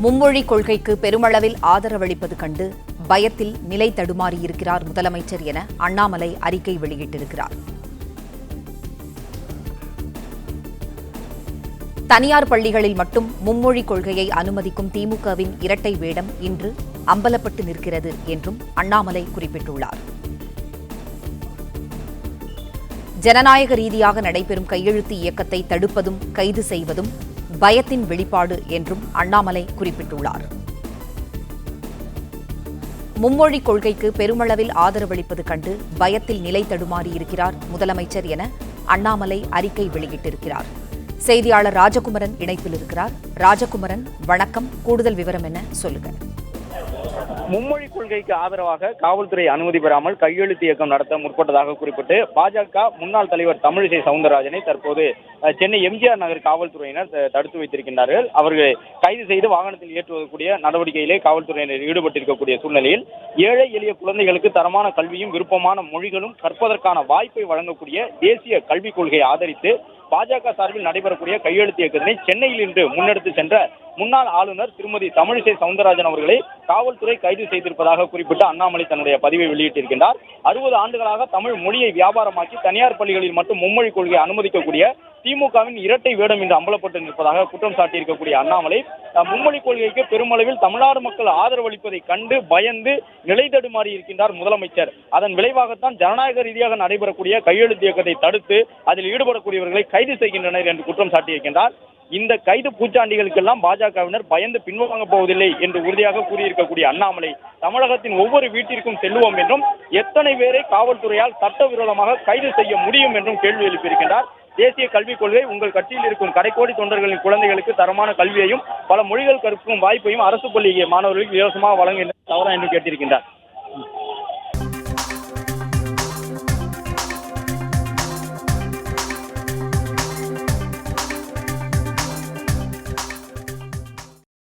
மும்மொழி கொள்கைக்கு பெருமளவில் ஆதரவளிப்பது கண்டு பயத்தில் நிலை தடுமாறியிருக்கிறார் முதலமைச்சர் என அண்ணாமலை அறிக்கை வெளியிட்டிருக்கிறார். தனியார் பள்ளிகளில் மட்டும் மும்மொழி கொள்கையை அனுமதிக்கும் திமுகவின் இரட்டை வேடம் இன்று அம்பலப்பட்டு நிற்கிறது என்றும் அண்ணாமலை குறிப்பிட்டுள்ளார். ஜனநாயக ரீதியாக நடைபெறும் கையெழுத்து இயக்கத்தை தடுப்பதும் கைது செய்வதும் பயத்தின் வெளிப்பாடு என்றும் அண்ணாமலை குறிப்பிட்டுள்ளார். மும்மொழி கொள்கைக்கு பெருமளவில் ஆதரவளிப்பது கண்டு பயத்தில் நிலை தடுமாறியிருக்கிறார் முதலமைச்சர் என அண்ணாமலை அறிக்கை வெளியிட்டிருக்கிறார். செய்தியாளர் ராஜகுமரன் இணைப்பில் இருக்கிறார். ராஜகுமரன், வணக்கம். கூடுதல் விவரம் என்ன, சொல்லுங்க. மும்மொழி கொள்கைக்கு ஆதரவாக காவல்துறை அனுமதி பெறாமல் கையெழுத்து இயக்கம் நடத்த முற்பட்டதாக குறிப்பிட்டு பாஜக முன்னாள் தலைவர் தமிழிசை சவுந்தரராஜனை தற்போது சென்னை எம்ஜிஆர் நகர் காவல்துறையினர் தடுத்து வைத்திருக்கின்றார்கள். அவர்களை கைது செய்து வாகனத்தில் ஏற்றுவதற்குரிய நடவடிக்கையிலே காவல்துறையினர் ஈடுபட்டிருக்கக்கூடிய சூழ்நிலையில் ஏழை எளிய குழந்தைகளுக்கு தரமான கல்வியும் விருப்பமான மொழிகளும் கற்பதற்கான வாய்ப்பை வழங்கக்கூடிய தேசிய கல்விக் கொள்கையை ஆதரித்து பாஜக சார்பில் நடைபெறக்கூடிய கையெழுத்து இயக்கத்தினை சென்னையில் இன்று முன்னெடுத்து சென்ற முன்னாள் ஆளுநர் திருமதி தமிழிசை சவுந்தரராஜன் அவர்களை காவல்துறை கைது செய்திருப்பதாக குறிப்பிட்டு அண்ணாமலை தன்னுடைய பதிவை வெளியிட்டிருக்கின்றார். 60 ஆண்டுகளாக தமிழ் மொழியை வியாபாரமாக்கி தனியார் பள்ளிகளில் மட்டும் மும்மொழி கொள்கையை அனுமதிக்கக்கூடிய திமுகவின் இரட்டை வேடம் இன்று அம்பலப்பட்டு நிற்பதாக குற்றம் சாட்டியிருக்கக்கூடிய அண்ணாமலை மும்மொழி கொள்கைக்கு பெருமளவில் தமிழ்நாடு மக்கள் ஆதரவளிப்பதை கண்டு பயந்து நிலை தடுமாறி இருக்கின்றார் முதலமைச்சர். அதன் விளைவாகத்தான் ஜனநாயக ரீதியாக நடைபெறக்கூடிய கையெழுத்து இயக்கத்தை தடுத்து அதில் ஈடுபடக்கூடியவர்களை கைது செய்கின்றனர் என்று குற்றம் சாட்டியிருக்கின்றார். இந்த கைது பூச்சாண்டிகளுக்கெல்லாம் பாஜகவினர் பயந்து பின்வாங்க போவதில்லை என்று உறுதியாக கூறியிருக்கக்கூடிய அண்ணாமலை தமிழகத்தின் ஒவ்வொரு வீட்டிற்கும் செல்லுவோம் என்றும் எத்தனை பேரை காவல்துறையால் சட்டவிரோதமாக கைது செய்ய முடியும் என்றும் கேள்வி எழுப்பியிருக்கின்றார். தேசிய கல்விக் கொள்கை உங்கள் கட்சியில் இருக்கும் கடைக்கோடி தொண்டர்களின் குழந்தைகளுக்கு தரமான கல்வியையும் பல மொழிகள் கற்கும் வாய்ப்பையும் அரசு பள்ளி மாணவர்களுக்கு இலவசமாக வழங்குகின்ற தவறா என்று கேட்டிருக்கின்றார்.